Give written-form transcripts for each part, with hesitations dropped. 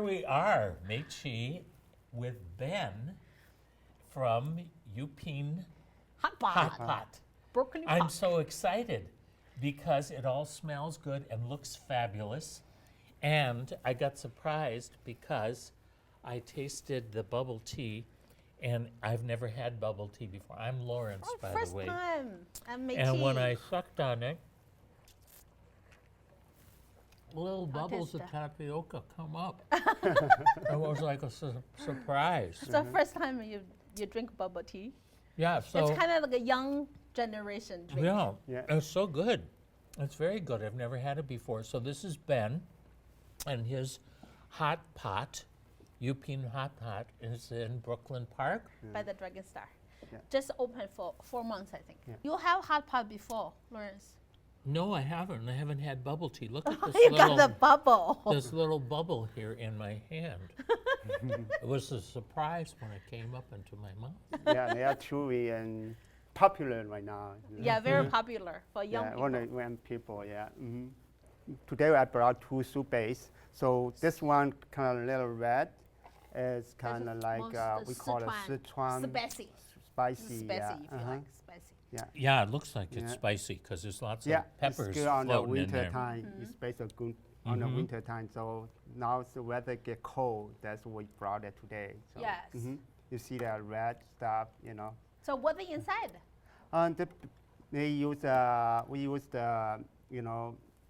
we are, Meichi, with Ben from Youpin Hot pot. Hot Pot. Broccoli I'm pot. so excited because it all smells good and looks fabulous. And I got surprised because I tasted the bubble tea, and I've never had bubble tea before. I'm Lawrence, by First the way. time. And And when I sucked on it, little bubbles of taste tapioca come up. It was like a surprise. So first time you drink bubble tea. Yeah, so It's kind of like a young generation drink. yeah, it's so good. It's very good. I've never had it before. So this is Ben, and his hot pot, Youpin Hot Pot, is in Brooklyn Park. By the Dragon Star. Yeah. Just opened for 4 months, I think. Yeah. You have hot pot before, Lawrence. No, I haven't. I haven't had bubble tea. Look at this You got the little, bubble. this little bubble here in my hand. It was a surprise when it came up into my mouth. Yeah, they are truly and popular right now. you know. Yeah, very popular for young Yeah, people. when people, yeah. Today I brought 2 soup base. So this one kind of little red is kind of like we call it Sichuan Spicy. spicy. Spicy, Yeah, if you like spicy. Yeah, it looks like it's Yeah. spicy because there's lots Yeah, of peppers it's good on the floating in winter there. time. It's basically good on the winter time. So now the weather get cold. That's why we brought it today. So, Yes. You see that red stuff, you know. So what the inside? They use we use the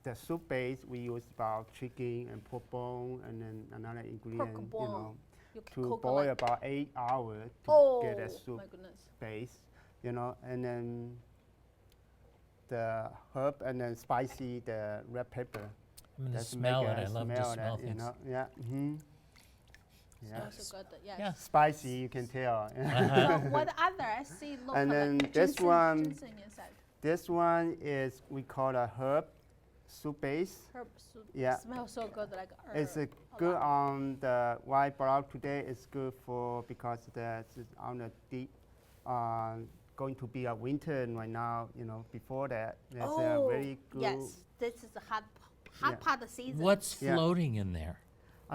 the soup base. We use about chicken and pork bone and then another ingredient. You bone. know, You can to cook boil like, about 8 hours to oh get a soup my goodness. base. You know, and then the herb and then spicy the red pepper. I'm going to That's smell make it. a I love to smell smell that, you things. know. Yeah. Yeah. Also good. Yes. Yeah. Spicy, you can tell. So what other? I see local And then like this ginseng, one- ginseng inside. This one is we call a herb soup base. Herb soup. Yeah. Smells so good like herb. It's a good lot. on the white broth today. It's good for because that's on the deep. Going to be a winter right now. You know, before that, there's a very good. Yes, this is the hot Yeah. pot season. What's Yeah. floating in there?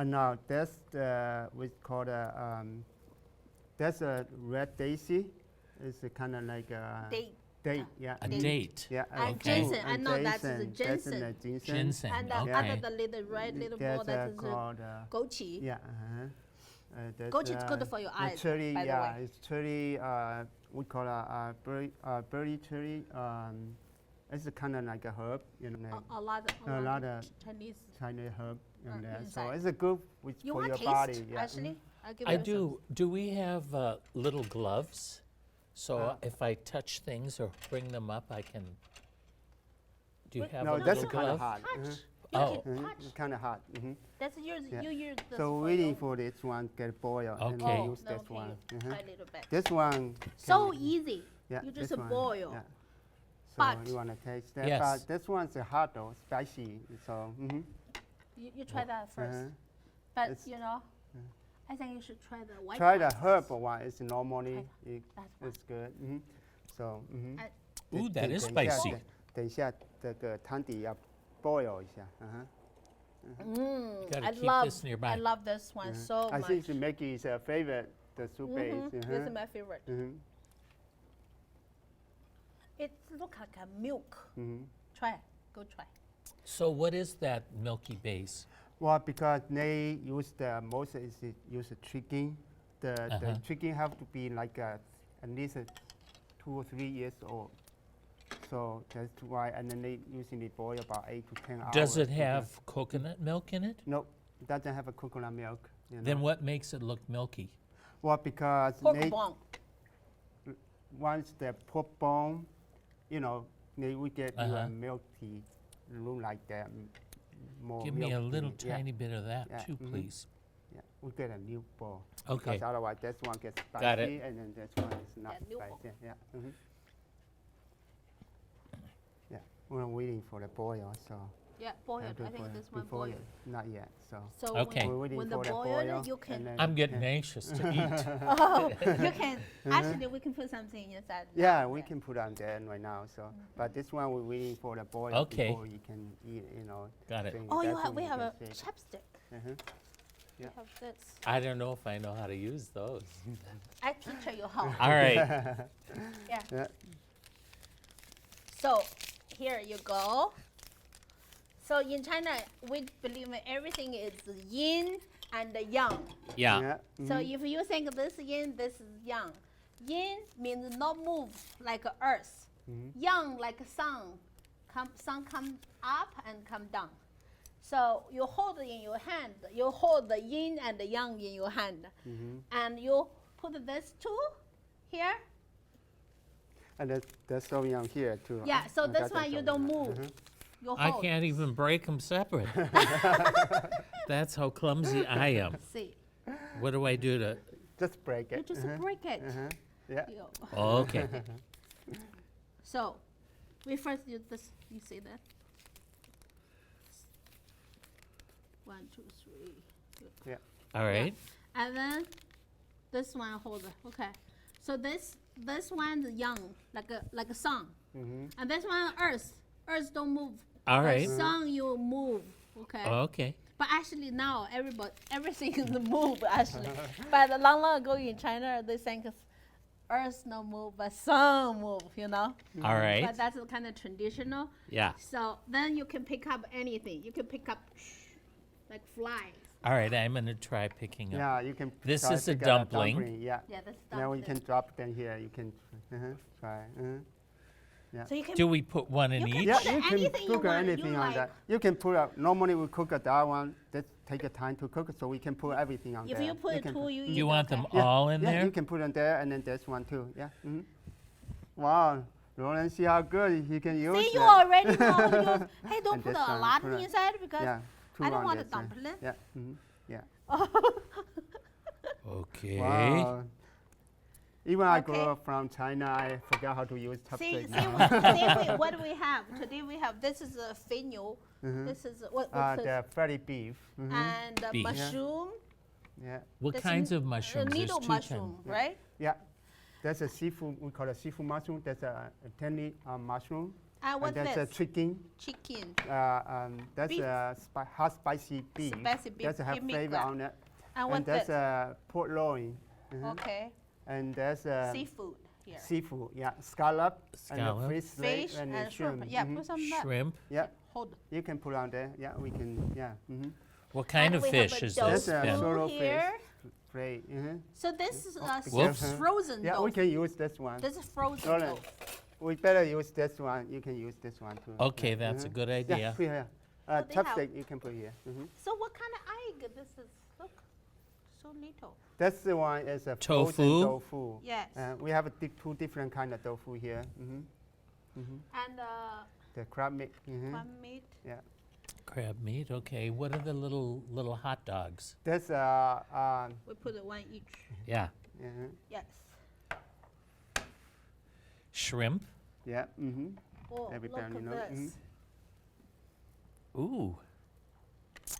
No, that's the we call that's a red daisy. It's kind of like a Date. date. Yeah. A Date. date. Yeah. And Okay. ginseng. I know that's the That's ginseng. the ginseng. Ginseng. And Okay. under the little red little ball, That's that is called. goji. Yeah. That's, Goji is good for your the eyes, cherry, by the yeah, way. it's cherry. We call it berry cherry. It's kind of like a herb, you know, A lot a lot of Chinese. Chinese herb in there. So inside. it's a good You for want your taste, body. Yeah. actually? I'll give I you some. do. Do we have little gloves? So if I touch things or bring them up, I can. Do you have No, a that's little kind of glove? hot. Touch. Oh. You can touch. It's kind of hot. That's yours. Yeah. You use this So for waiting your- for this one get boiled and Okay. we use no, this okay, one. try a little bit. This one. So can- easy. Yeah, You just this one, boil. Yeah. So But- you want to taste that? Yes. But this one's hot though, spicy. So. You try that first. Uh-huh. But It's- you know, I think you should try the white Try the one herb first. one. It's normally That one. it's good. So. I- Ooh, that is 等一下 spicy. 等一下，这个汤底要 boil 一下。 Gotta I keep love this nearby. I love this one so I much. think Maggie's favorite, the soup base. This is my favorite. It looks like a milk. Try it. Go try. So what is that milky base? Well, because they use the most is it use the chicken. The chicken have to be like at least 2 or 3 years old. So that's why, and then they usually boil about 8 to 10 hours. Does it have coconut milk in it? No, it doesn't have a coconut milk. You know. Then what makes it look milky? Well, because Pork they, bone. once the pork bone, you know, they will get you Uh-huh. a milky, look like that, more Give me a milky, little yeah. tiny bit of that Yeah, too, please. Yeah, we get a new bowl. Okay. Because otherwise, this one gets spicy, Got it. and then this one is not Yeah, new bowl. spicy. Yeah. Yeah, we're waiting for the boil, so. Yeah, boiled. have to I think boil this one before boiled. you- Not yet, so. So Okay. We're waiting when the for the boil, boil. you and can. then- I'm getting anxious to eat. Oh, you can. Actually, we can put something inside. Yeah, we can put on there right now, so. But this one, we're waiting for the boil Okay. before you can eat, you know. Got it. thing. Oh, That's when we you have can a taste. chopstick. We Yeah. have this. I don't know if I know how to use those. I teach you how. All right. Yeah. Yeah. So here you go. So in China, we believe everything is yin and yang. Yeah. Yeah. So if you think this yin, this is yang. Yin means not move like earth. Yang like sun. Sun come up and come down. So you hold it in your hand. You hold the yin and the yang in your hand. And you put this two here. And there's some young here too. Yeah, so And this that's one also you don't young. move. You I hold. can't even break them separate. That's how clumsy I am. See. What do I do to? Just break You it. just break it. Yeah. You- Oh, okay. So we first use this. You see that? 1, 2, 3. Good. All right. And then this one hold. Okay. So this one is young, like a sun. And this one earth. Earth don't move. All right. Sun you move. Okay. Okay. But actually now everything is move actually. But long ago in China they think earth no move but sun move, you know. All right. But that's kind of traditional. Yeah. So then you can pick up anything. You can pick up like flies. All right. I'm gonna try picking up. Yeah, you can. This try is to a get dumpling. Yeah. Yeah, that's Now we dumpling. can drop them here. You can try. So you can Do we put one in You can each? Yeah, put you can anything you cook want, you anything on like. that. You can put up. Normally we cook that one. That take a time to cook, so we can put everything on if there. you put can two, you eat. You want okay. them Yeah, all in yeah, there? you can put them there, and then there's one too. Yeah. Wow, Roland, see how good he can use See, you that. already know how to use. Hey, don't And put this a one, lot put it- inside because Yeah. Two I don't on want a this one. dumpling. Yeah. Yeah. Okay. Wow. Even I grew Okay. up from China, I forgot how to use See, chopsticks. what do we have? Today we have, this is a fenugreek. This is, what's this? The fatty beef. And Beef. Yeah. mushroom. Yeah. What This kinds n- of mushrooms? There's Needle two mushroom, kinds. right? Yeah. That's a seafood, we call it seafood mushroom. That's a tiny mushroom. And what's and that's this? a chicken. Chicken. That's Beef. a hot spicy beef. Spicy beef. That's have Give me flavor that. on it. And And what's that's this? a pork loin. Okay. And that's Seafood here. seafood. Yeah, scallop, Scallop. and Fish and and shrimp. shrimp. Yeah, put some of that. Shrimp. Yeah, Hold. you can put on there. Yeah, we can. Yeah. What kind And of we have fish a is dough this? That's a Ben? sort of fish. here. Great. So this is Whoops. frozen Yeah, dough. we can use this one. This is frozen Roland, dough. we better use this one. You can use this one too. Okay, Yeah, that's a good Yeah, idea. put here. So they have- Chopstick you can put here. So what kind of egg this is? Look, so little. That's the one is a Tofu? frozen tofu. Yes. We have two different kind of tofu here. And The crab meat. crab meat. Yeah. Crab meat. Okay. What are the little hot dogs? That's We put it one each. Yeah. Yes. Shrimp. yeah. Oh, Every look time, you at know, this. Ooh.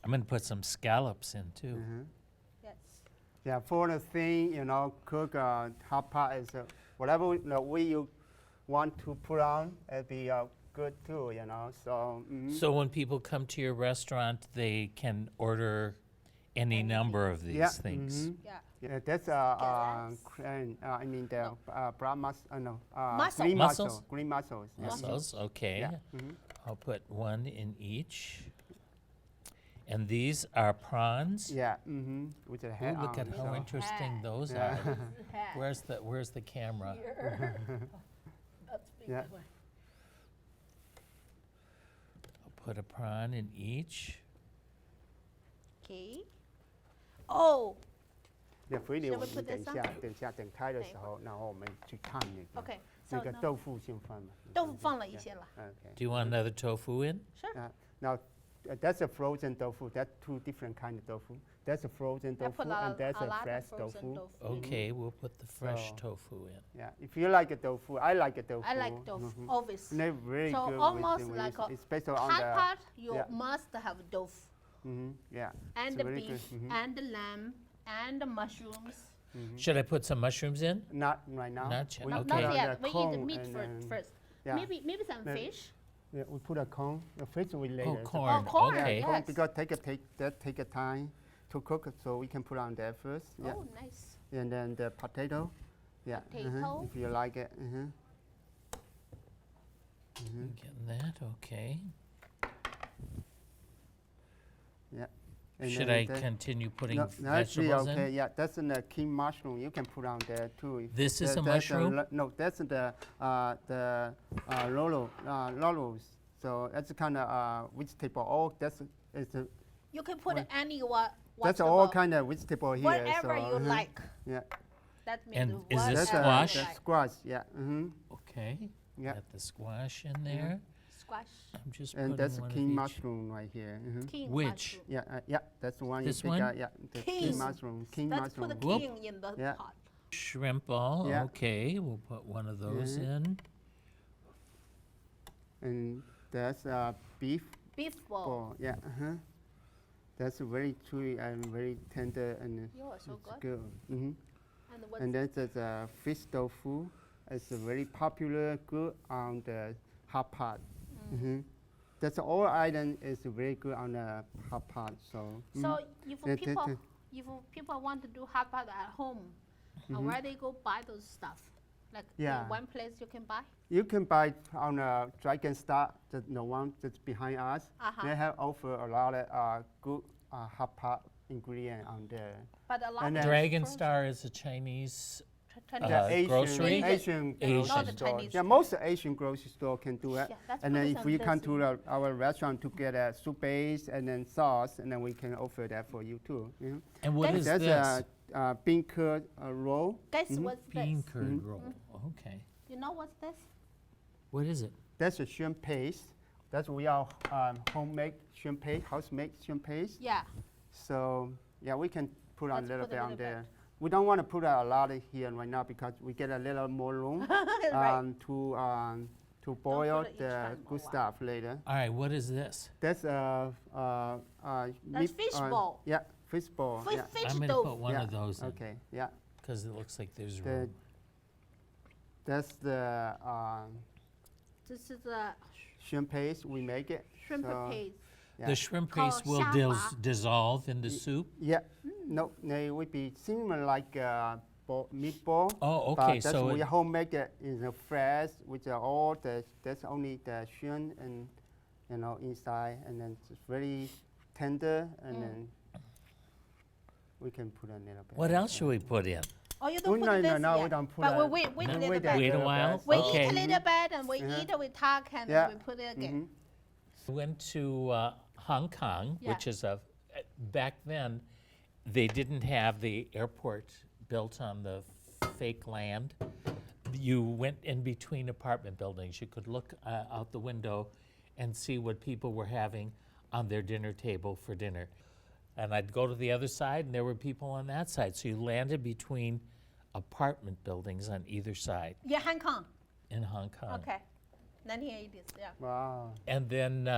I'm gonna put some scallops in too. Yes. Yeah, for the thing, cook hot pot is whatever way you want to put on, it'd be good too, So. So when people come to your restaurant, they can order any number of these Yeah, things. Yeah. Yeah, that's I mean the brown Mussel. green Mussels? mussels. Green mussels. Yeah. Mussels. Okay. Yeah. I'll put one in each. And these are prawns. Yeah. With the Ooh, head look on. at how so. interesting Head. those Yeah. are. Where's the camera? That's big Yeah. one. I'll put a prawn in each. Okay. Oh. 所以 Shall we 我们 put 等 this 一 on? 下，等一下等开的时候，然后我们去看那个 Okay. 那 So 个 now 豆腐先放嘛。豆腐放了一些了。 Okay. Do you want another tofu in? Sure. Now, that's a frozen tofu. That's two different kind of tofu. That's a frozen I tofu, put and that's a a lot fresh of frozen tofu. tofu. Okay, we'll put the fresh So- tofu in. Yeah, if you like a tofu, I like a tofu. I like tofu, always. And they're very So good almost with like a especially on Hot the. pot, you yeah. must have tofu Yeah. and it's the very beef good. and the lamb and the mushrooms. Should I put some mushrooms in? Not right now. Not yet, We okay. put Not on yet. the We eat cone the meat and then- first. Yeah. Maybe some Maybe- fish. Yeah, we put a cone. The fish we later. Oh, so- corn. corn, Yeah, Okay. yeah. corn, Yes. because that take a time. to cook, so we can put on there first. Yeah. Oh, nice. And then the potato. Yeah. Potato. If you like it. Getting that, okay. Yeah. And Should then I the- continue putting No, that's really vegetables okay. in? Yeah, that's the king mushroom. You can put on there too. This is a that's mushroom? no, that's the laurels. So that's kind of vegetable. All that's it's a, You can put Well, any what. that's all kind of vegetable here. Whatever so, you like. Yeah. That means And is this whatever squash? you The like. squash. Yeah. Okay. Yeah. Got the squash in there. Squash. I'm just And putting that's one of king each. mushroom right here. King Which? mushroom. Yeah, yeah, that's the one. This you pick one? out. Yeah, the king King. mushroom. King Let's mushroom. put the Whoop. king in the Yeah. pot. Shrimp ball, Yeah. okay. We'll put one of those in. And that's beef Beef ball. ball. Yeah. That's very chewy and very tender and You are so it's good. good. And what's And that's the fish tofu. It's a very popular good on the hot pot. That's all item is very good on the hot pot. So. So if Yeah, people want to do hot pot at home, where they go buy those stuff? Like Yeah. in one place you can buy? You can buy on a Dragon Star, the one that's behind us. Uh-huh. They have offer a lot of good hot pot ingredient on there. But a lot And of then- Dragon frozen- Star is a Chinese. Chinese- The grocery? Asian Asian. grocery Not the store. Chinese Yeah, most Asian grocery store can do it. Yeah, that's And then focus if on you come this to our restaurant to get a soup base and then sauce, and then we can offer that for you too. And what is That's this? a bean curd roll. Guess what's Bean this? curd roll. Okay. You know what's this? What is it? That's a shrimp paste. That's we are homemade shrimp paste, house-made shrimp paste. Yeah. So yeah, we can put on a Let's little put a bit on little there. We don't want to put a lot of here right now because we get a little more room Right. to boil put it each the time, good oh, wow. stuff later. All right, what is this? That's fish ball. Yeah, fish ball. Fish, yeah. fish I'm going to tofu. put one yeah. of those in Okay, yeah. because it looks like there's The, room. that's the This is a shrimp paste. We make it. shrimp so, paste. yeah. The shrimp Called paste will xiaohua. dissolve in the soup. Yeah. No, they would be similar like meatball. Oh, But okay. that's So we it, homemade it in the fresh, which are all the that's only the shrimp and inside, and then it's very tender, and then we can put a little bit. what else should we put in? Oh, you Oh, don't put no, this no, no, yet. we don't put But a- we wait no, a wait little a bit. Wait a little while? bit. We Okay. eat a little bit and we Uh-huh. eat, we talk, and Yeah. then we put it again. We went to Hong Kong, Yeah. which is back then, they didn't have the airport built on the fake land. You went in between apartment buildings. You could look out the window and see what people were having on their dinner table for dinner. And I'd go to the other side, and there were people on that side. So you landed between apartment buildings on either side Yeah, Hong Kong. in Hong Kong. Okay. 1980s, yeah. Wow. And then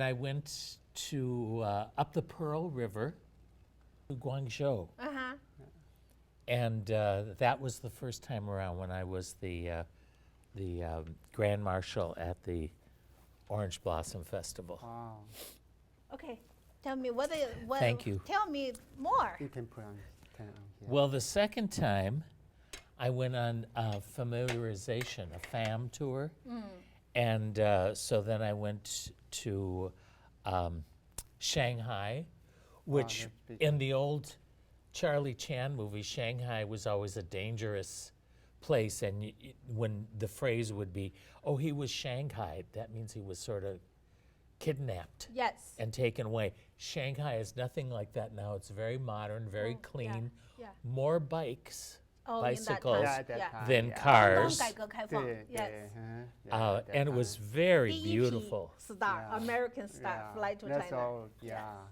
I went to up the Pearl River to Guangzhou, Uh-huh. and that was the first time around when I was the Grand Marshal at the Orange Blossom Festival. Wow. Okay. Tell me what Thank you. Tell me more. You can put on here. Well, the second time, I went on familiarization, a FAM tour, and so then I went to Shanghai, which that's big. in the old Charlie Chan movie, Shanghai was always a dangerous place, and when the phrase would be, "Oh, he was shanghaied," that means he was sort of kidnapped Yes. and taken away. Shanghai is nothing like that now. It's very modern, very Oh, yeah, clean, yeah. more bikes Oh, in that bicycles time, Yeah, at that yeah. time. than yeah. cars, 改革开放, yes. and it was very 第一批 beautiful. star, Yeah. American star, Yeah, fly to that's China. all, yeah.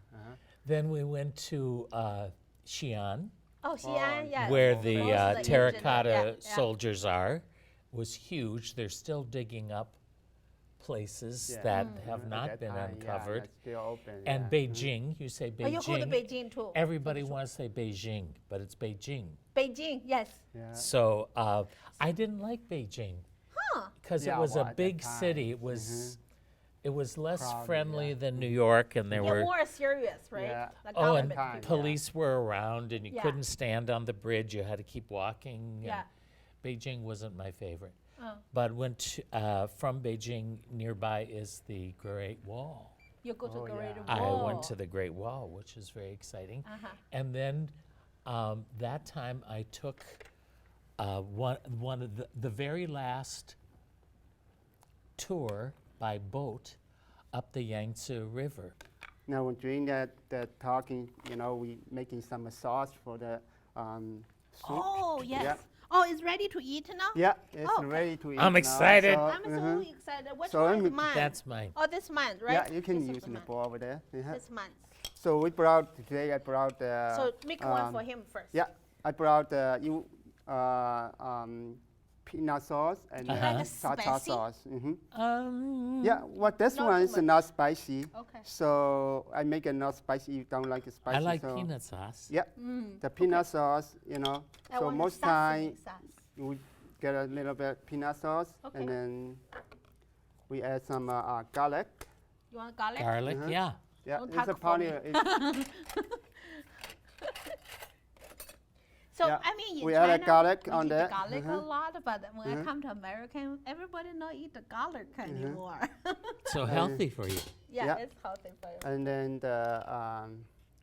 Then we went to Xi'an, Oh, Xi'an, yes. where Most the of terracotta yeah. soldiers are. Was huge. They're still digging up places Yeah. that Mm. have At not that been time, uncovered. Yeah, that's still open. And yeah. Beijing, you say Oh, you go to Beijing. Beijing too. Everybody wants to say Beijing, but it's Beijing. Beijing, yes. Yeah. So I didn't like Beijing Huh. because Yeah, it was well, a at that big time, city. It it was less crowded, friendly yeah. than New York, and there You're were more serious, right? Yeah. Like oh, and government time, people. police were around, and you Yeah. couldn't stand on the bridge. You had to keep walking. Yeah. and Beijing wasn't my favorite, Oh. but from Beijing nearby is the Great Wall. You go to Oh, Great yeah. Wall. I went to the Great Wall, which is very exciting. Uh-huh. And then that time I took one of the very last tour by boat up the Yangtze River. Now, during that talking, we making some sauce for the soup. Oh, yes. Yeah. Oh, it's ready to eat now? Yeah, it's Okay. ready to eat. I'm now, excited. so, I'm so excited. Which So one I'm- is mine? That's mine. Oh, this mine, right? Yeah, you can This is use the mine. bowl over there. Uh-huh. This mine. So today I brought the. So make one for him first. Yeah, I brought the peanut sauce and Uh-huh. then Like tartar spicy? sauce. Not Yeah, well, this too one is much. not spicy. Okay. So I make it not spicy. You don't like it spicy. I like so peanut sauce. Yeah, the peanut sauce, I So want the most sesame time sauce. we get a little bit peanut sauce, Okay. and then we add some garlic. You want garlic? Garlic, Uh-huh. yeah. Yeah, Don't it's a talk for part me. of it. So Yeah. I mean, in We China, add a garlic we on eat there. garlic a Mhm. lot, but when I Mhm. come to American, everybody not eat the garlic anymore. So healthy for you. yeah, Yeah. it's healthy for you. And then the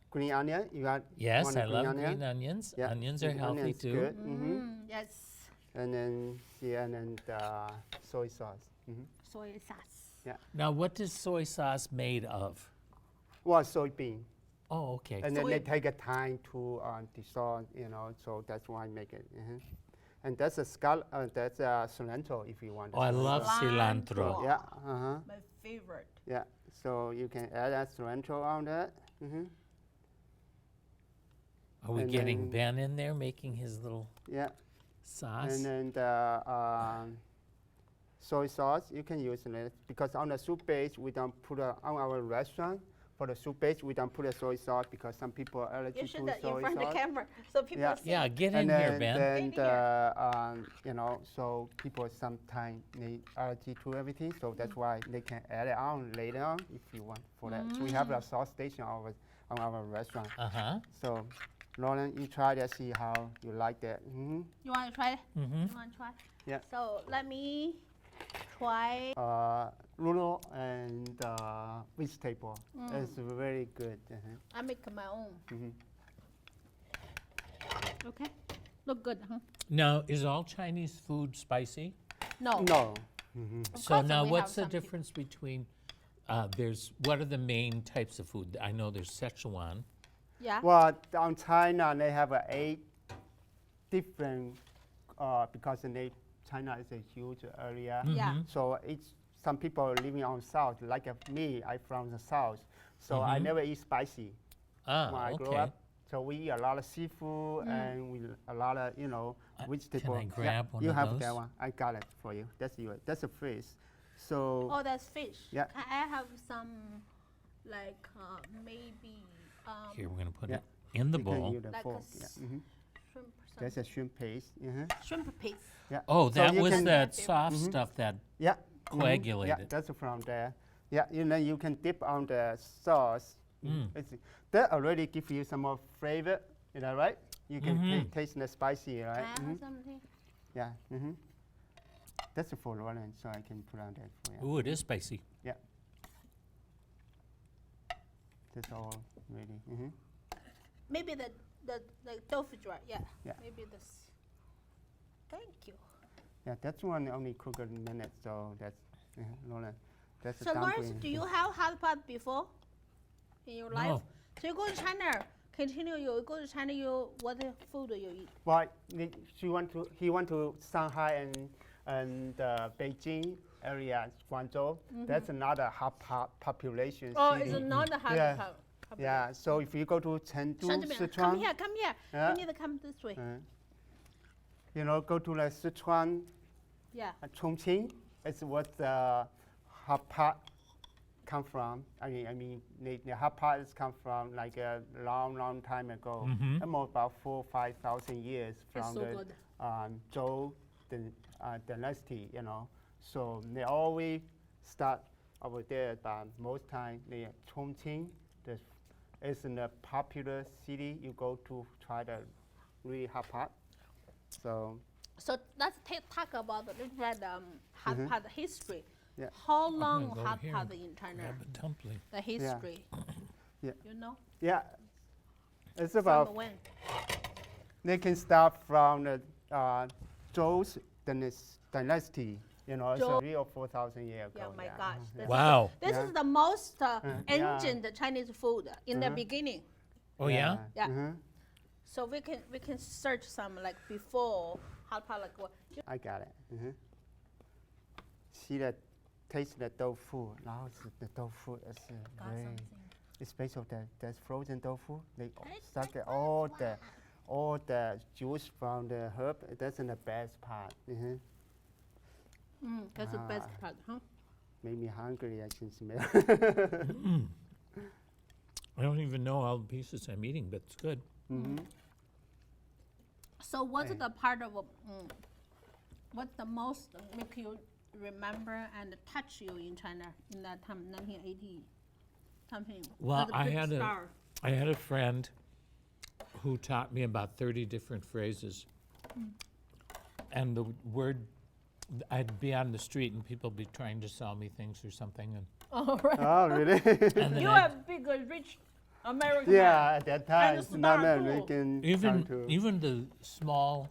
green onion. You got Yes, want I a love onion? green onions. Yeah, Onions are green healthy onion's too. Good. Yes, And then the soy sauce. soy sauce. Now, what is soy sauce made of? Well, soybean. Oh, okay. And then Soy- they take a time to dissolve, so that's why I make it. And that's that's cilantro if you want. Oh, I love Cilantro. cilantro. Yeah, My favorite. yeah. So you can add that cilantro on that. Are we And getting then- Ben in there making his little Yeah. sauce? And then the soy sauce, you can use it because on the soup base we don't put on our restaurant. For the soup base, we don't put a soy sauce because some people are You allergic should to in soy front of the sauce. camera so people Yeah. see. Yeah, get in And here, Ben. then In people sometimes need allergy to everything, so that's why they can add it on later on if you want for that. So we have a sauce station on our restaurant. Uh-huh. So, Lauren, you try that, see how you like that. You want to try? Mm-hmm. You want to try? Yeah. So let me try. Noodle and vegetable. It's very good. I make my own. Mhm. Okay. Look good, huh? Now, is all Chinese food spicy? No. No. Of So course now, we what's have the some difference between? What are the main types of food? I know there's Szechuan. Yeah. Well, on China, they have 8 different, because China is a huge area. Yeah. So some people are living on south, like me, I'm from the south. So I Mhm. never eat spicy when Ah, I grew okay. up. So we eat a lot of seafood and a lot of, vegetable. Can I grab one you of have those? that one. I got it for you. That's a fish. So Oh, that's fish. Yeah. I have some, like maybe Here, we're gonna put Yeah. it in the you can bowl. use the Like a fork. Yeah. shrimp or That's something. a shrimp paste. Shrimp paste. Yeah. Oh, So that you was can- that soft Mhm. stuff that Yeah. coagulated. Yeah, that's from there. Yeah, you can dip on the sauce. Mm. That already give you some more flavor. Is that right? You can Mhm. taste the spicy, Can right? I have something? Yeah. That's for Roland, so I can put on that for you. Ooh, it is spicy. That's all ready. Maybe the tofu dry. Yeah. Yeah. Maybe this. Thank you. Yeah, that's one only cook a minute, so that's Roland. That's a So Lawrence, dumpling. do you have hot pot before in your life? No. So you go to China. Continue. You go to China. What food do you eat? Well, he want to Shanghai and Beijing area, Guangzhou. That's another hot pot population Oh, city. it's not a hot Yeah. pot. Yeah, so if you go to Chengdu, Gentlemen, Sichuan, come here, come here. Yeah. You need to come this way. Go to the Sichuan, Yeah. Chongqing. It's what the hot pot come from. I mean, the hot pot is come from like a long time ago, almost about 4,000 or 5,000 years It's from so the good. Zhou dynasty. So they always start over there, but most time the Chongqing, is in a popular city. You go to try the really hot pot. So So let's talk about a little bit hot pot history. Yeah. How I'm long gonna go hot here pot and in China? grab a dumpling. The history. Yeah. You know? yeah, it's From about when? they can start from the Zhou's dynasty. You know, it's Zhou. 3,000 or 4,000 years ago. Yeah, my gosh. This Wow. This Yeah. is the most yeah. ancient Chinese food in the beginning. Oh, yeah? Yeah. Mhm. So we can search some like before hot pot like what? I got it. See that, taste the tofu. Now the tofu is Got very, something. especially there's frozen tofu. They Taste suck like all the juice from the herb. That's in the best part. That's the best part, huh? Made me hungry. I can smell. I don't even know all the pieces I'm eating, but it's good. So what's Hey. the part of what's the most make you remember and touch you in China in that time, 1980 something? Well, the I big had star. I had a friend who taught me about 30 different phrases. And the word, I'd be on the street and people be trying to sell me things or something. And, Oh, right. Oh, really? and then You I'd- are big, rich American man. Yeah, at that time, it's not star too. American. come even to- even the small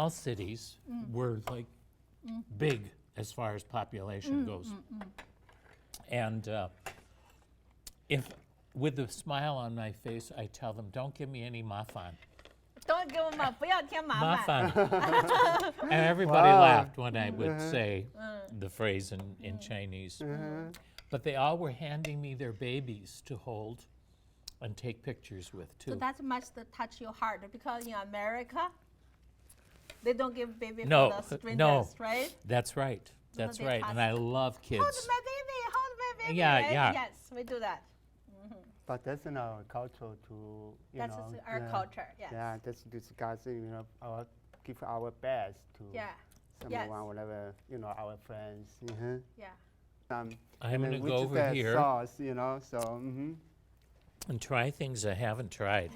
cities were like big as far as population goes. And if with a smile on my face, I tell them, "Don't give me any mafan." Don't give them up. 不要添麻烦. Mafan. And everybody Wow. laughed when I would say the phrase in Chinese. But they all were handing me their babies to hold and take pictures with So too. that must touch your heart because in America, they don't give baby No, for the strangers, no. right? That's right. That's they right. pass And I love Hold kids. my baby, hold my baby. Yeah, right? yeah. Yes, we do that. But that's in our culture to, you That's know. our culture. Yes. Yeah, that's discussing, give our best to Yeah. someone, Yes. whatever, our friends. Yeah. I'm And going then to with go over the here sauce, so, and try things I haven't tried.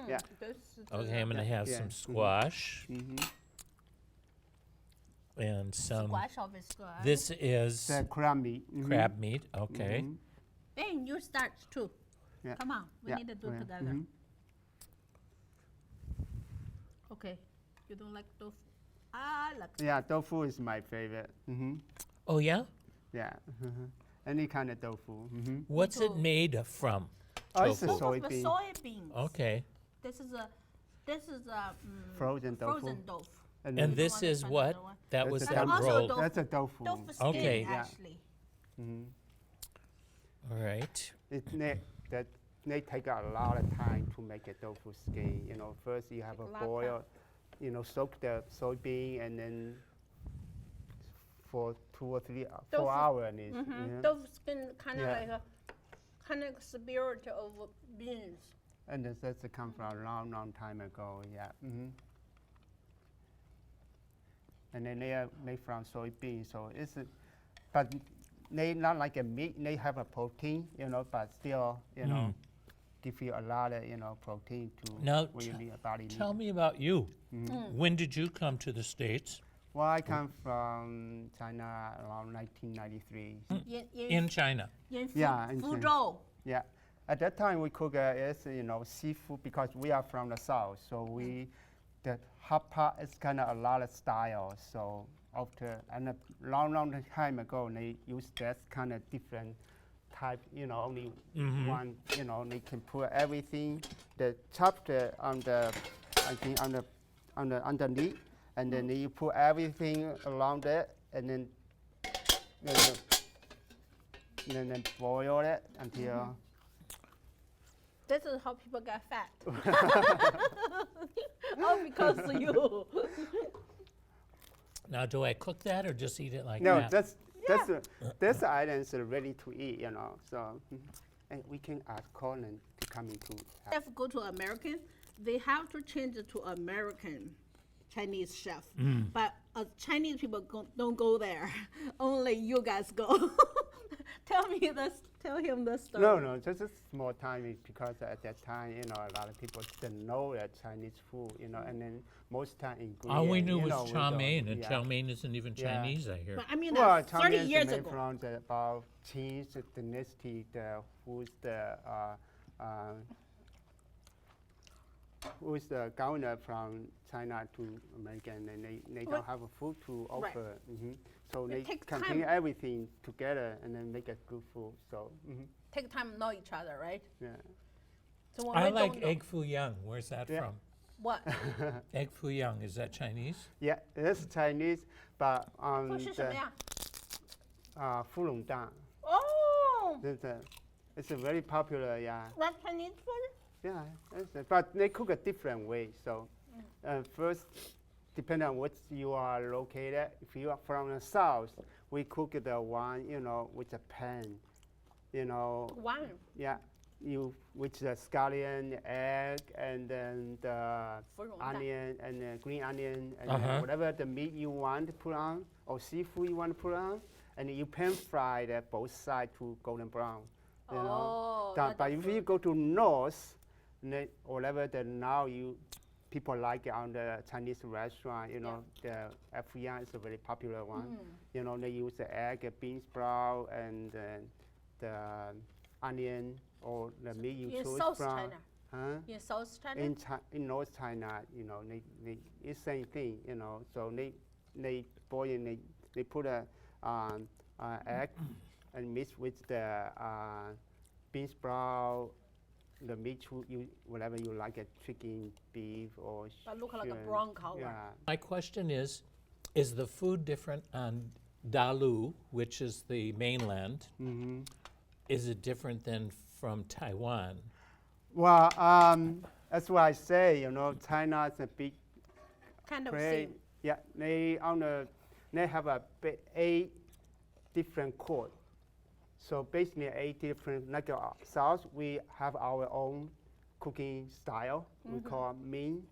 yeah. This is Okay, I'm going to have yeah. some squash and some. squash always good. This is The crab meat. crab meat. Okay. Ben, you start too. Yeah. Come on, we Yeah, need to do yeah, together. Okay, you don't like tofu? I like. Yeah, tofu is my favorite. Oh, yeah? Yeah. Any kind of tofu. What's it too. made from? Oh, it's a Tofu. soybean. Soybeans. Okay. This is a Frozen tofu. frozen tofu. And You this want to is find what? another one? That That's was a that tofu. Also roll. tofu. That's a tofu. Tofu skin, Okay. Yeah. actually. All right. They take a lot of time to make a tofu skin. First you have Take a a lot of boil, soak the soybean, and then for 2 or 3, Tofu. 4 hours. And it's, Tofu skin kind of Yeah. like a spirit of beans. and that's come from a long, long time ago. Yeah. And then they are made from soybean, so but they not like a meat. They have a protein, but still, give you a lot of, protein to Now, what you need a body Tell need. me about you. When did you come to the States? Well, I come from China around 1993. In China. Yeah, in China. Fuzhou. Yeah. At that time, we cook seafood because we are from the south. So the hot pot is kind of a lot of styles. So and a long, long time ago, they used that kind of different type. Only one. They can put everything. The chopstick on the underneath, and then you put everything around it, and then boil it until. This is how people get fat. All because of you. Now, do I cook that or just eat it like No, that? this item is ready to eat, So, and we can ask Colin to come into. If go to American, they have to change it to American Chinese chef, but Chinese people don't go there. Only you guys go. Tell him the story. No, just a small time because at that time, a lot of people didn't know that Chinese food, and then most time ingredients. All we knew was we chow don't- mein, and yeah. chow mein isn't even Yeah. Chinese, I hear. But I mean, Well, chow 30 mein is years made ago. from about Qing's dynasty, who's the governor from China to America, and then they Well, don't have a food to right. offer. So It they takes continue time. everything together and then make a good food. So Take time to know each other, right? yeah. So when I we like don't know- egg foo young. Where's that Yeah. from? What? Egg foo young, is that Chinese? Yeah, it's Chinese, but 这是什么呀？ 富隆蛋, Oh, it's a very popular, yeah. that's Chinese food. Yeah, but they cook a different way. So first, depending on what you are located, if you are from the south, we cook the one, with a pan, One. yeah, with the scallion, egg, and then the 芙蓉蛋。 onion and the green onion and Uh-huh. whatever the meat you want to put on or seafood you want to put on, and you pan fry both sides to golden brown. Oh, But that's if you go to north, whatever now people like it on the Chinese restaurant, the F1 is a very popular one. They use the egg, bean sprout, and the onion or the meat you in choose South from. China. Huh? In South China. In North China, it's same thing, So they boil and they put a egg and mix with the bean sprout, the meat whatever you like, chicken, beef, or But look like a shrimp. brown color. Yeah. My question is the food different on Dalu, which is the mainland? Is it different than from Taiwan? Well, that's why I say, China is a big Kind of place. same. Yeah, they have 8 different court. So basically 8 different, like South, we have our own cooking style. We call Ming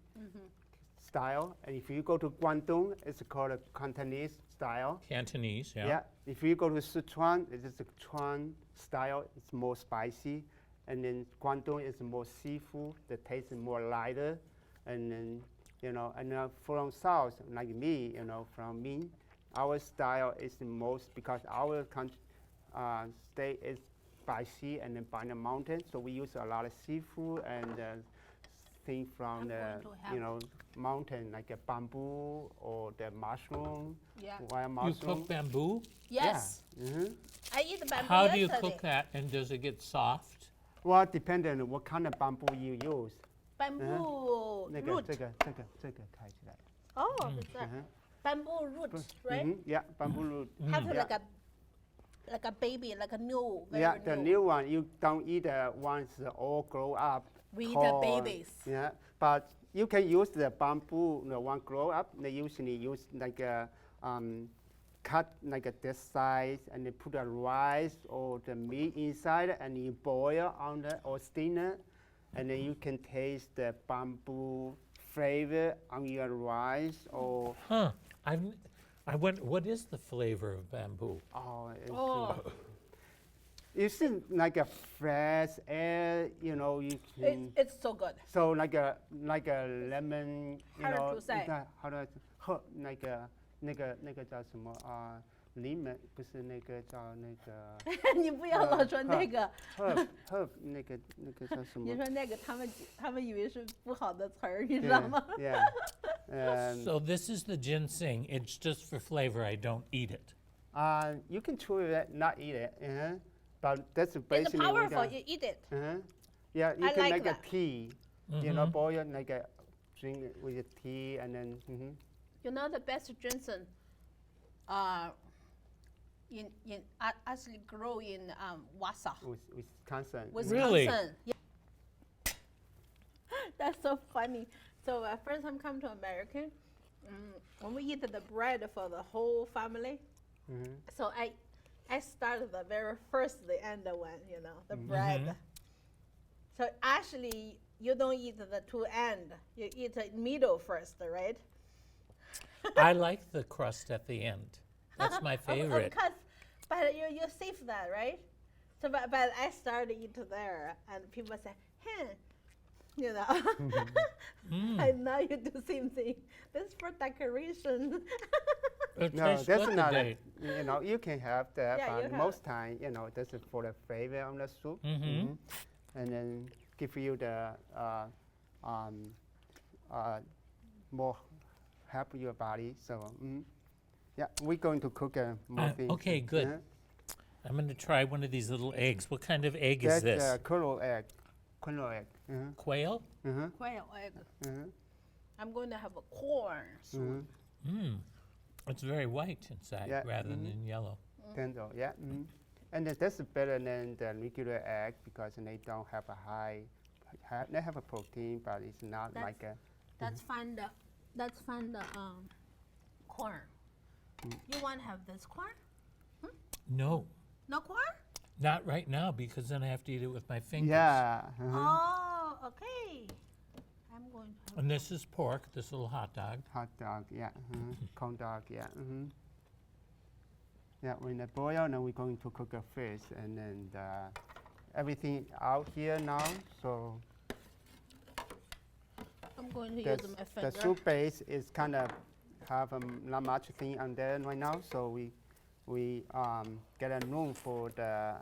style. And if you go to Guangdong, it's called a Cantonese style. Cantonese, yeah. Yeah. If you go to Sichuan, it is a Sichuan style. It's more spicy. And then Guangdong is more seafood. The taste is more lighter. And then, and from South, like me, from me, our style is the most, because our state is by sea and then by the mountain. So we use a lot of seafood and things from I'm the, going to have- mountain, like a bamboo or the mushroom, Yeah. wild You mushroom. cook bamboo? Yes. Mhm. I eat bamboo How do you yesterday. cook that, and does it get soft? Well, depending on what kind of bamboo you use. Bamboo 那个 root. 这个开起来。 Oh, it's that. Bamboo root, right? Yeah, bamboo root. Have Yeah. like a baby, like a new, very Yeah, the new one, you don't eat the ones that all grow up. We eat the tall. babies. Yeah, but you can use the bamboo, the one grow up. They usually use like a cut like this size, and they put a rice or the meat inside, and you boil on the or steam it, and then you can taste the bamboo flavor on your rice or Huh. I went, what is the flavor of bamboo? Oh, It's like a fresh air, you can. it's so good. So like a lemon, Hard to say. how do I say? 那个叫什么啊？lemon 不是那个叫那个你不要老说那个， herb 那个叫什么？你说那个他们以为是不好的词儿，你知道吗？ Yeah. So this is the ginseng. It's just for flavor. I don't eat it. You can chew it, not eat it. But that's It's basically powerful. You eat it. Yeah, you I can like make a that. tea. Boil it like a drink it with a tea, and then. You know the best ginseng, in actually grow in Wausau, Wisconsin. Wisconsin. Really? Yeah. That's so funny. So first time come to America, when we eat the bread for the whole family, so I started the very first, the end one, the bread. So actually, you don't eat the two end. You eat the middle first, right? I like the crust at the end. That's my Of favorite. course, but you save that, right? So, but I started eat there, and people say, "Hey, you know." And now you do same thing. This is for decoration. It No, tastes that's good not. today. You can have that, Yeah, you but have most time, this is for the flavor of the soup. Mhm. And then give you the more help your body. So yeah, we're going to cook more things. Okay, good. Uh-huh. I'm going to try one of these little eggs. What kind of egg That's is this? quail egg. Quail egg. Uh-huh. Quail? Uh-huh. Quail egg. Uh-huh. I'm going to have a corn soup. Mm. It's very white inside Yeah, rather than yellow. Tender, yeah. And that's better than the regular egg because they don't have a they have a protein, but it's not That's- like a. That's fine. That's fine. Corn. You want to have this corn? No, No corn? not right now because then I have to eat it with my fingers. Yeah. Oh, okay. I'm going to. And this is pork, this little hot dog. Hot dog, yeah. Corn dog, yeah. Yeah, when it boil, now we're going to cook a fish, and then everything out here now. So I'm going to the, use my the finger. soup base is kind of have not much thing on there right now. So we get a room for the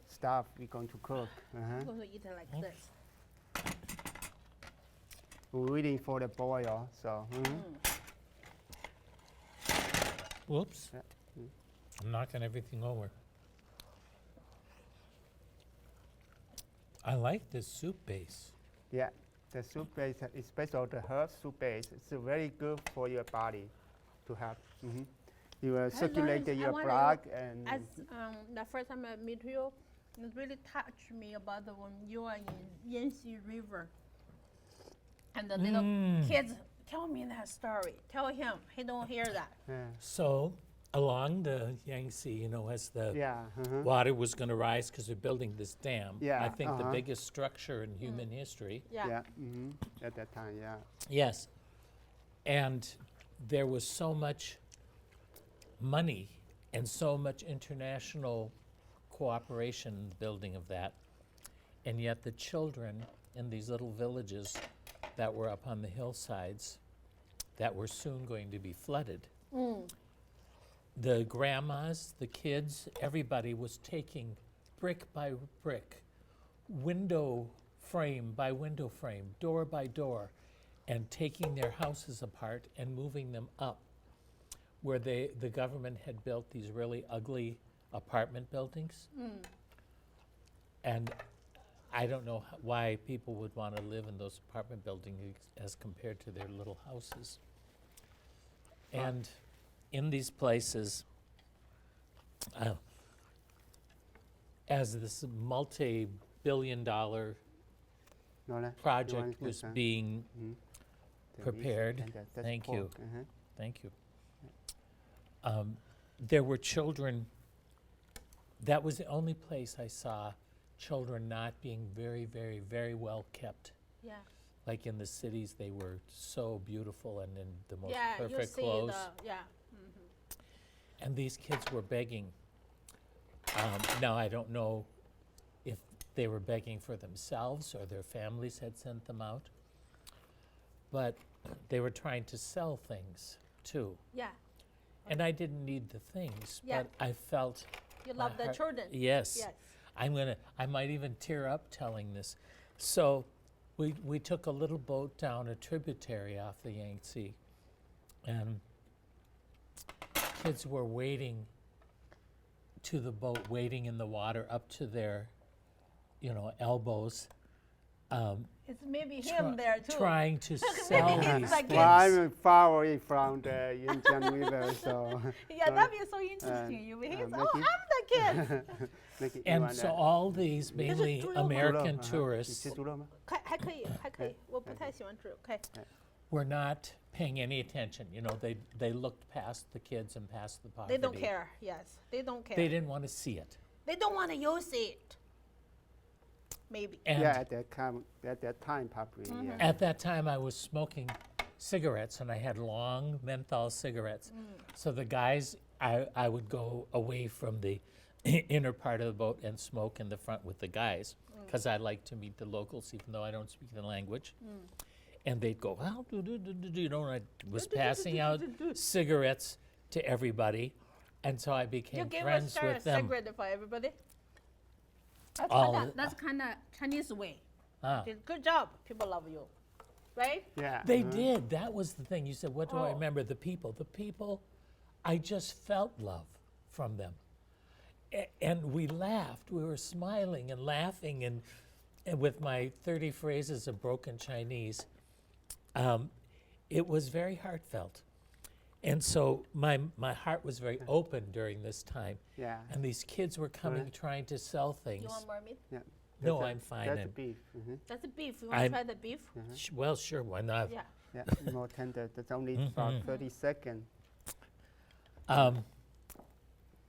stuff we're going to cook. I'm going to eat it like this. We're waiting for the boil. So Whoops. Yeah. I'm knocking everything over. I like this soup base. yeah, the soup base, especially the herb soup base, it's very good for your body to have. You will circulate learned- I your wanna blood and As the first time I meet you, it really touched me about the when you are in Yangtze River, and the little kids tell me that story. Tell him he don't hear that. So along the Yangtze, as the yeah. water was going to rise because they're building this dam. Yeah, I think the uh-huh. biggest structure in human history. Yeah. Yeah, at that time, yeah. Yes. And there was so much money and so much international cooperation in the building of that. And yet the children in these little villages that were up on the hillsides that were soon going to be flooded. The grandmas, the kids, everybody was taking brick by brick, window frame by window frame, door by door, and taking their houses apart and moving them up where the government had built these really ugly apartment buildings. And I don't know why people would want to live in those apartment buildings as compared to their little houses. And in these places, as this multi-billion-dollar No, no, project was being the prepared. and that's Thank you. pork, Thank you. There were children, that was the only place I saw children not being very, very, very well kept. Yeah. Like in the cities, they were so beautiful and in the most Yeah, you perfect see clothes. And these kids were begging. Now, I don't know if they were begging for themselves or their families had sent them out, but they were trying to sell things too. Yeah. And I didn't need the things, Yeah. but I felt You my love the heart- children. Yes. Yes. I might even tear up telling this. So we took a little boat down a tributary off the Yangtze, and kids were wading to the boat, wading in the water up to their, elbows, It's maybe him there too. trying to sell he's these like things. Well, I'm far away from the Yangtze River, so Yeah, that'd be so interesting. You he's, make oh, it- I'm the kid. make it And you so want all these mainly 猪肉吗？ American 你 tourists 吃猪肉吗？还可以，我不太喜欢吃。OK， were not paying any attention. They looked past the kids and past the poverty. they don't care. Yes, they don't care. They didn't want to see it. They don't want to use it. Maybe. And Yeah, at that time, probably. Yeah. at that time, I was smoking cigarettes, and I had long menthol cigarettes. So the guys, I would go away from the inner part of the boat and smoke in the front with the guys, because I like to meet the locals, even though I don't speak the language. And they'd go, well, you know, and I was passing out cigarettes to everybody, and so I You became give friends a with them. cigarette for everybody. All That's kind of Chinese way. Ah. Good job. People love you, right? Yeah. They did. That was the thing. You said, what do I Oh. remember? The people. The people, I just felt love from them. And we laughed. We were smiling and laughing. And with my 30 phrases of broken Chinese, it was very heartfelt. And so my heart was very open during this time. Yeah. And these kids were coming, trying to sell things. You want more meat? Yeah. No, That's a- I'm fine. That's and- beef. That's the beef. You want to I'm- try the beef? Well, sure, why not? Yeah. Yeah, more tender. That's only about 30 seconds.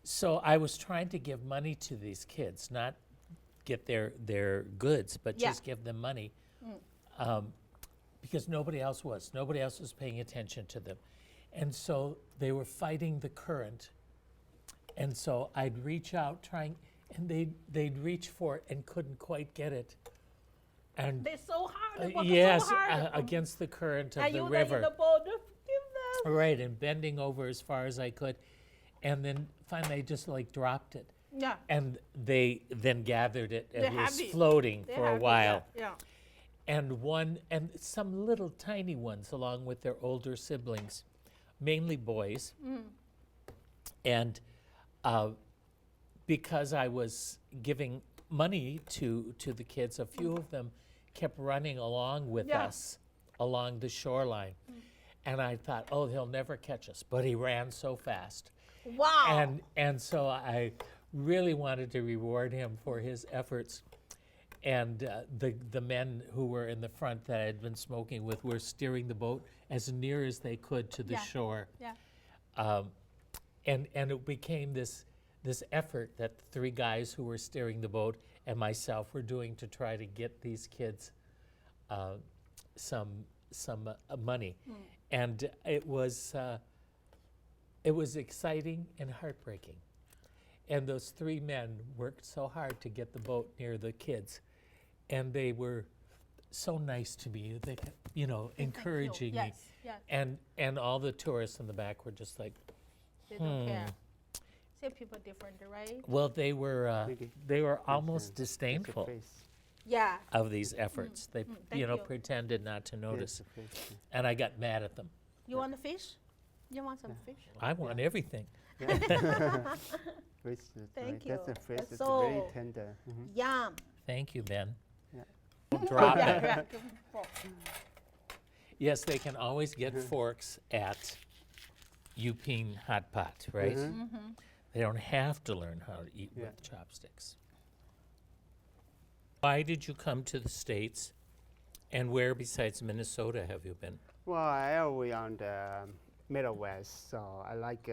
So I was trying to give money to these kids, not get their goods, but Yeah. just give them money, because nobody else was. Nobody else was paying attention to them, and so they were fighting the current. And so I'd reach out, trying, and they'd reach for it and couldn't quite get it, and They're so hard. They work yes, so hard. against the current of and the you river. in the boat, just give them. Right, and bending over as far as I could. And then finally I just like dropped it. Yeah. And they then gathered it and They're it was happy. floating They're for a happy, while. Yeah. And some little tiny ones along with their older siblings, mainly boys. And because I was giving money to the kids, a few of them kept running along with Yeah. us along the shoreline. And I thought, oh, he'll never catch us. But he ran so fast. Wow. And so I really wanted to reward him for his efforts. And the men who were in the front that I had been smoking with were steering the boat as near as they could to the Yeah. shore. Yeah. And it became this effort that the three guys who were steering the boat and myself were doing to try to get these kids some money. And it was exciting and heartbreaking. And those three men worked so hard to get the boat near the kids, and they were so nice to me. They kept, encouraging me. Yes. Yes. And all the tourists in the back were just like, They don't care. See, people different, right? well, they were Really? almost That's disdainful the face. Yeah. of these efforts. They thank you. pretended not to Yes, notice, the face. and I got mad at them. You want a fish? You want some fish? I want everything. Fish is Thank right. That's you. a fish. That's It's very so- tender. Yum. Thank you, Ben. Yeah. Drop it. Yeah. Yes, they can always get forks at Youpin Hot Pot, right? They don't have to learn how to eat Yeah. with chopsticks. Why did you come to the States, and where besides Minnesota have you been? Well, I always on the Middle West, so I like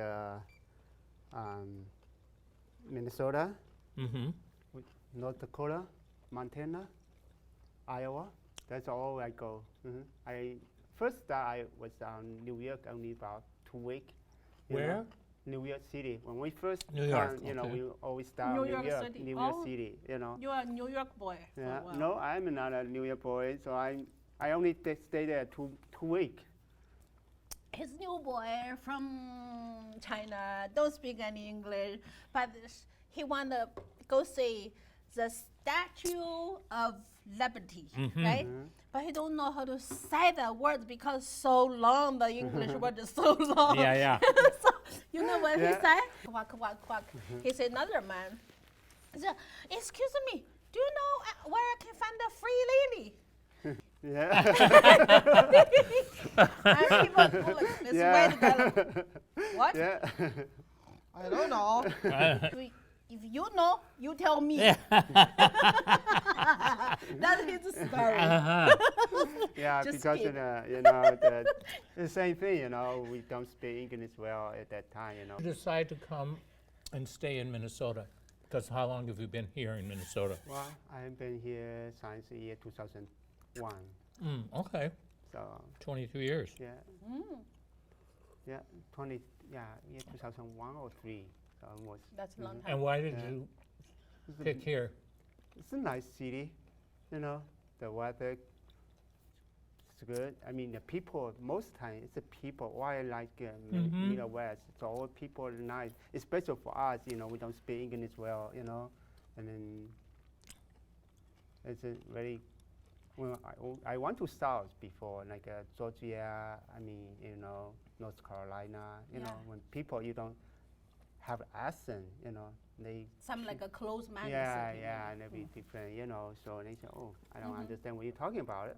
Minnesota, Mm-hmm. North Dakota, Montana, Iowa. That's all I go. I was on New York only about 2 weeks. Where? New York City. When we first New York, come, okay. we always start New New York York, City. New York Oh. City. You are a New York boy. for a Yeah. while. No, I'm not a New York boy, so I only stay there two weeks. His new boy from China don't speak any English, but he want to go see the Statue of Liberty, right? But he don't know how to say the words because so long, the English word is so long. Yeah. So you know what Yeah. he said? Quack, quack, quack. He said, another man. He said, excuse me, do you know where I can find a free lady? Yeah. And people go like this Yeah. way together. What? Yeah. I don't know. If you know, you tell me. That's his story. Yeah, Just because kidding. the same thing, we don't speak English well at that time, You decide to come and stay in Minnesota, because how long have you been here in Minnesota? Well, I've been here since the year 2001. Okay. So 23 years. yeah, yeah, 2001 or 3. So almost. That's a long time. And why did Yeah. you It's a- pick here? It's a nice city, you know. The weather is good. I mean, the people. Most time, it's the people. Why I like Middle West? So all people are nice, especially for us. You know, we don't speak English well. You know, and then it's a very. Well, I went to South before, like Georgia. I mean, you know, North Carolina. You know, Yeah. when people you don't have accent. You know, they. Some like a closed minded Yeah, city. yeah, and it'll be different, you know. So they say, "Oh, I don't understand what you're talking about,"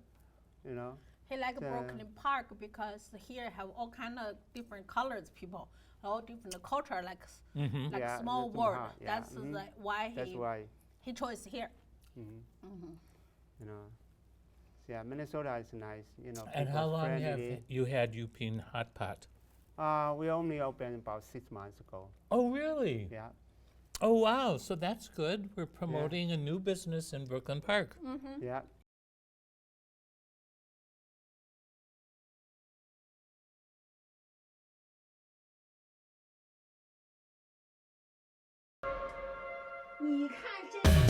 you know. He like So- Brooklyn Park because here have all kind of different colors people, all different culture, like like Yeah, small that's world. hard, yeah, That's like why That's why, he chose here. you know. So yeah, Minnesota is nice, you know. And how people long have friendly. you had Youpin Hot Pot? We only opened about 6 months ago. Oh, really? Yeah. Oh, wow. So that's good. We're promoting a new business in Brooklyn Park. Yeah.你看这。